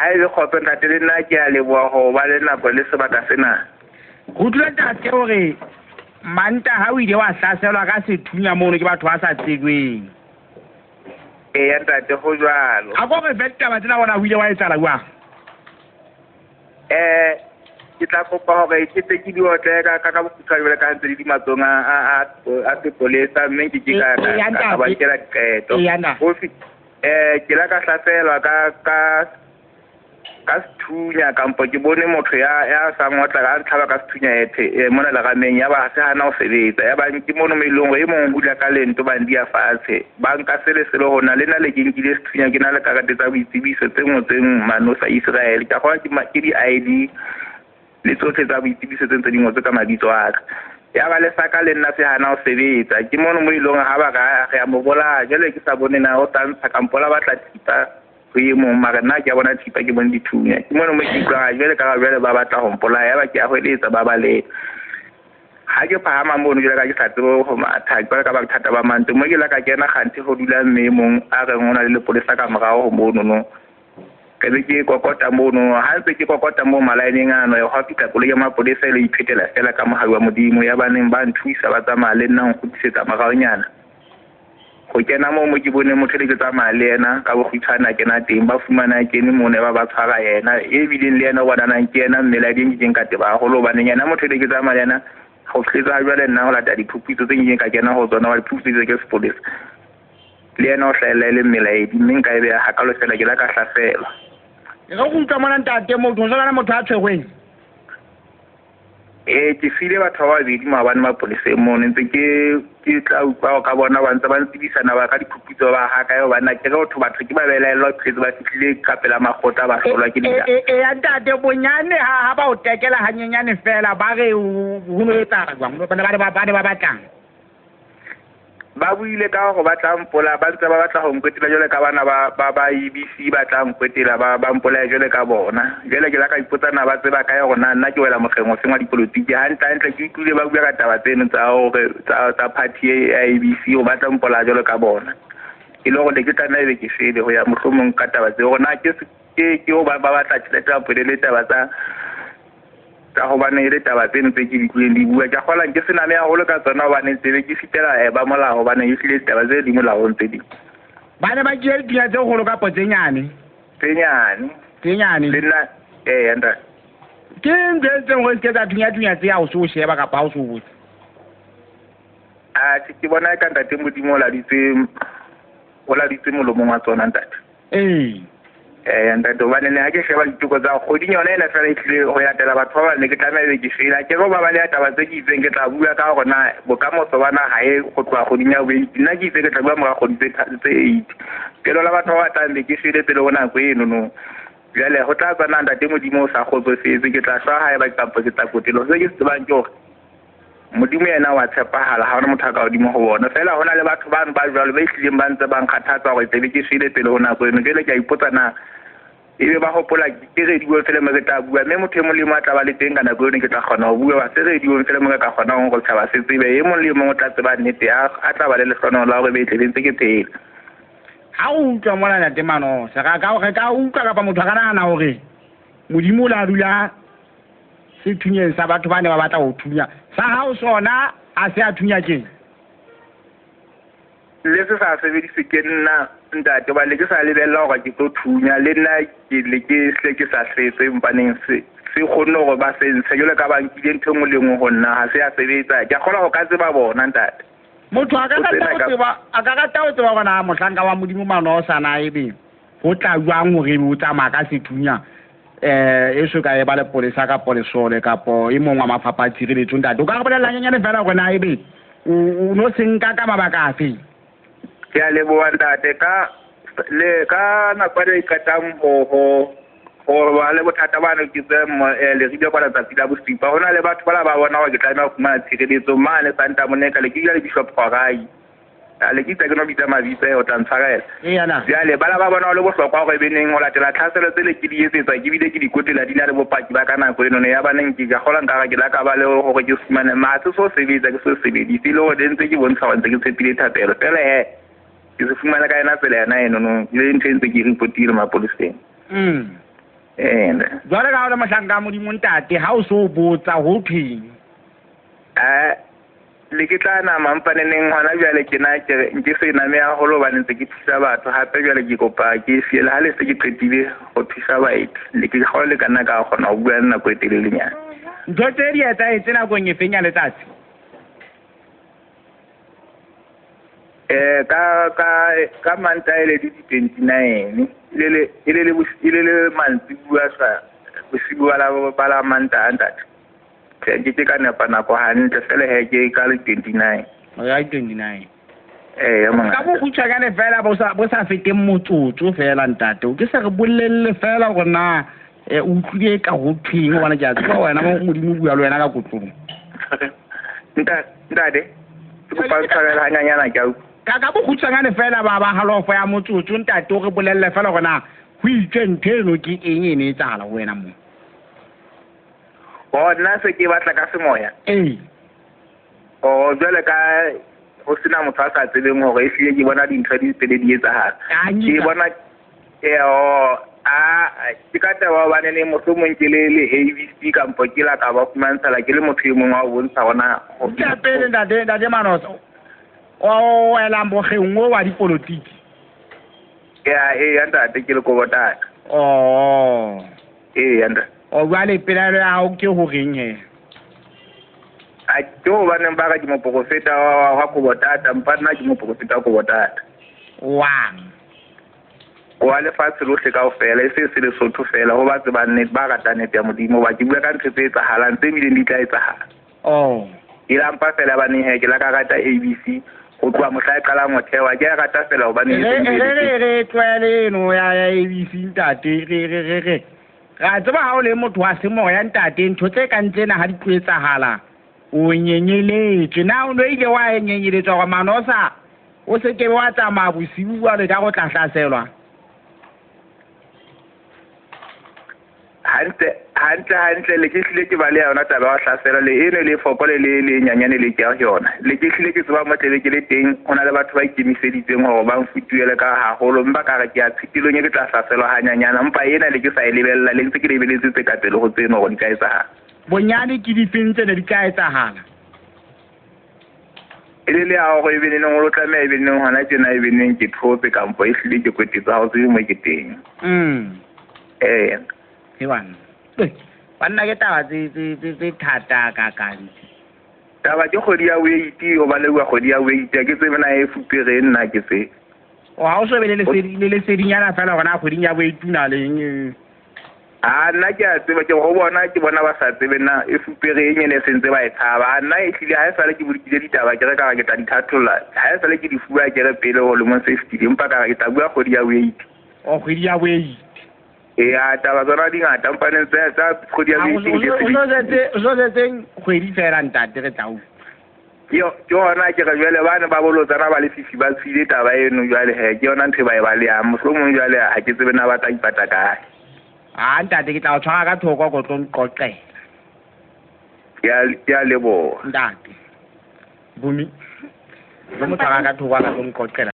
ha e le khotso ntate le nna ke a leboha ho ba le nako le sebaka sena go tlile tate hore manta ha o ile wa hlaselwa ka sethunya mono ke batho ba sa tsebeng ya ntate go jwalo a go re beta ba tsena bona o ile wa etsala bua ke tla kopa hore ke tse ke di otlega ka bokutshwa jwale ka ntse di matsong a sepolesa mme ke ka ba kela qeto ke la ka hlaselwa ka sethunya kampo ke bone motho ya sa ngotla ka ntlhaba ka sethunya mona le gameng ya ba se hana o sebetsa ya ba ke mono melongo e mong hula ka lento ba ndi ya fatshe ba nka sele hona le na le ke nkile sethunya ke na le karate tsa boitsebiso tse ngotseng manosa Israel ka go ke di ID le tsotlhe tsa boitsebiso tse dingwe tse ka mabitso a ka ya ba le saka le nna se hana o sebetsa ke mono mo ilong ha ba ga ya mo bola jale ke sa bone na o tantsa kampola ba tla tipa go ye mo mara nna ke bona tipa ke bone dithunya ke mono mo ikwa jale ka jale ba batla go mpola ya ba ke a go eletsa ba le ha ke phama mono jale ka ke sa tsebo go matha ka ba thata ba mantse mo ke la ka kena gantse go dula mmemong a re ngona le polisa ka morago go mono no ke ke kokota mono ha ntse ke kokota mo malaeneng ano ya go fitla kole ya mapodisa le iphetela fela ka mohawi wa modimo ya baneng ba nthuisa ba tsamaya le nna go tsetsa magaonyana go kena mo ke bone motho le ke tsamaya le yena ka bo khutshana ke na teng ba fumana ke ne mone ba tshwara yena e bileng le yena o bona nang ke yena mmela ding ke ka te ba go lo baneng yena motho le ke tsamaya yena go fletsa jwa le nna go lata diphupitso tse nngwe ka kena go tsona wa diphupitso ke sepodisa le yena o hlaela le mmelaedi mme nka e be ha ka lo fela ke la ka hlaselwa e go utlwa mona ntate motho o motho a tshwegweng ke file batho ba babedi maabane mapoleseng mono ntse ke tla utlwa ka bona ba ntse ba ntsidisana ba ka diphupitso ba haka yo bana ke go batho ke ba belaela tletse ba fitlhile ka pela magota ba hlola ke dira ya ntate bonyane ha ba o tekela hanyenyane fela ba re ho no etsa jwang ba batlang ba buile ka go batla mpola ba ntse ba batla go nkwetela jole ka bana ba EBC ba tla nkwetela ba mpola jole ka bona jole ke la ka ipotsa na ba tseba ka yo gona nna ke wela mogengo sengwa dipolotiki ha ntle ke tlile ba bua ka taba tseno tsa party ya EBC o batla mpola jole ka bona ke lo go le ke tana e be ke fele go ya mohlomong ka taba tse gona ke o ba batla tšhelete a pele taba tsa go bana ile taba tseno tse ke di bua ke gola ke sena me a go le ka tsona ba ne tsebe ke fitela ba molao ba ne e hlile taba tse di molao tse di ba ne ba ke di tse go lo ka potsenyane le nna anda ke ndetse go ke tsa dunya tse ya o so sheba ka pa o so botse ke bona ka ntate modimo la ditse molomong wa tsona ntate ntate ba ne ha ke sheba dituko tsa go di nyone ena fela itlile go ya tela batho ba ne ke tlamele ke fela ke go ba le taba tse ke itseng ke tla bua ka gona bokamoso bana ga e go tloa go dinya be nna ke itse ke tla bua moga go tse 8 ke lo la batho ba tlambe ke fele pele bona go eno no jale go tla tsana ntate modimo sa go tsofetse ke tla swa hae ba kampo ke tla kotelo se ke tsebang ke modimo yena wa tshepahala ha ona motho ka godimo go bona fela hona le batho ba jwalo ba itlileng ba ntse ba nkgathatsa go tsebe ke fele pele bona go eno jale ke a ipotsa na ebe ba gopola ke radio fela mo ke tla bua mme motho mo le mo tla ba le teng kana go ne ke tla kgona go bua ba se radio fela mo ka kgona go tshaba se tsebe e mo le mo tla tseba nnete a tla ba le lekgono la go be tle ntse ke phela ha o utlwa mona na temano se ga ka utlwa ka pa motho ga nana hore modimo la dula se thunyeng sa batho ba ne ba batla go thunya sa ha o sona a se a thunya ke le se sa sebedise ke nna ntate ba le ke sa lebella gore ke tlo thunya le nna ke sa hletse mpaneng se khone gore ba se jole ka ba nkile ntho mo lengwe go nna ha se a sebetsa ke gola go ka tseba bona ntate motho a ka rata o tseba bona mohlanka wa modimo mano o sana ebe go tla jwang gore o tsamaya ka sethunya e so ka e ba le polisa ka polisole kapo e mongwe wa mafapha a tshireletso ntate o ka re bolelela nyane fela gona ebe o no senka ka mabaka afe ke a leboa ntate ka nako e ikatang go ba le bothata ba ne ke le rile kwa letsatsi la bosipa go na le batho ba ba bona go ke tlameya go fumana tshireletso mane Santa Monica le ke ile Bishop Kwagai le ke tsa ke no bitsa mabitse o tla ntshwarela jale ba ba bona le bohlokwa go beneng go latela tlhaselo tse le ke di etsetsa ke bile ke dikotela di na le bopaki ba ka nako eno ya baneng ke ga gola nka ke la ka ba le go ke fumana matse so sebetsa ke so sebedise le go dentse ke bontsha go ntse ke tshepile thapelo fela ke se fumana ka ena tsela yana eno no le ntse ke repotile mapoliseng jwale ka ole Mohlanka Modimo ntate ha o so botsa ho thweng le ke tla nama mpaneneng hona jwale ke na ke nke se name ya holo ba ntse ke thusa batho hape jwale ke kopa ke fiele ha le se ke qetile go thusa baeti le ke go le kana ka gona o bua nna go etelele nyana ntho tse di etsa e tsena go nye fenya letsatsi ka manta ile di 29 ile mantsi bua sa bosibu bala manta antate ke ka nepa nako hantle fela heke ka le 29 ya 29 mongaka ka bo khutshwa ka ne fela bo sa feteng motsotso fela ntate o ke se re bollelle fela gore na o tlile ka go thweng bona ke a tswa wena mo Modimo bua le wena ka kotlong ntate ke kopa tshwarela hanyanyana ka bo khutshwa ka ne fela ba halofo ya motsotso ntate o re bolelle fela gore na ho itse ntheno ke eng ene e tsala wena mo nna se ke batla ka semoya jwale ka ho sena motho a sa tsebeng hore e hlile ke bona dintho di pele di etsahala ke bona ke ka taba ba nene mohlomong ke le ABC kampo ke la ka ba fumantshala ke le motho e mongwe wa o bontsha gona ke pele ntate Manosa o ela mbogeng o wa dipolotiki ntate ke le kobotata ntate o bua le pelalo ya hao ke ho reng he ke ho baneng ba ka ke moprofeta wa kobotata mpa nna ke moprofeta wa kobotata wa lefatshe lohle kaofela e se Lesotho fela ho ba tsebang nnete ba ratang nnete ya Modimo ba ke bua ka ntho tse etsahalang tse bileng di tla etsahala ke la mpa fela baneng he ke la ka rata ABC go tloha mohla e qalang ho thewa ke rata fela ho baneng re tlwaele eno ya ABC ntate re ga tseba ha o le motho wa semoya ntate ntho tse ka ntsena ha di tloetsahala o nyenyeletse na o no ile wa nyenyeletswa go Manosa o se ke wa tsamaya bosibu wa le ka go tlahlaselwa hantle le ke hlile ke ba le yona taba wa hlasela le ene le fopole le nyanyane le ke yona le ke hlile ke tseba motlele ke le teng hona le batho ba ikemiseditseng hore ba mfutuele ka haholo mpa ka re ke a tshitilong ke tla hlaselwa hanyanyana mpa ena le ke sa lebella le ntse ke lebeletse tse ka pele go tseno go di ka etsahala bonyane ke di fentse ne di ka etsahala le a go e beneng o tlameha e beneng hona tjena e beneng ke thotse kampo e hlile ke kwetitsa go tswe mo ke teng bana banna ke taba tse thata ka kantsi taba ke kgodi ya weiti o ba le bua kgodi ya weiti ke tsebe na e fupere nna ke se ha o so be le sedinyana fela gona kgoding ya weituna leng nna ke a tseba ke go bona ke bona ba sa tsebe na e fupere eng ene sentse ba e tshaba nna e hlile ha e sale ke bodikile ditaba ke re ka ke tla di thatholla ha e sale ke di fuwa ke re pele go le mo safety empa ka ke tla bua kgodi ya weiti kgodi ya weiti taba tsona di ngata mpaneng tsa kgodi ya weiti o so setseng kgwedi fela ntate re tla ke yona ke re jwale bane ba bolotsana ba le fifi ba tshwile taba eno jwale he ke yona ntho e ba e baleyang mohlomong jwale ha ke tsebe na ba tla ipata kae ntate ke tla o tshwara ka thoko go tlo nqoqela ke a leboha ntate bumi lo mo tshwara ka thoko ga tlo nqoqela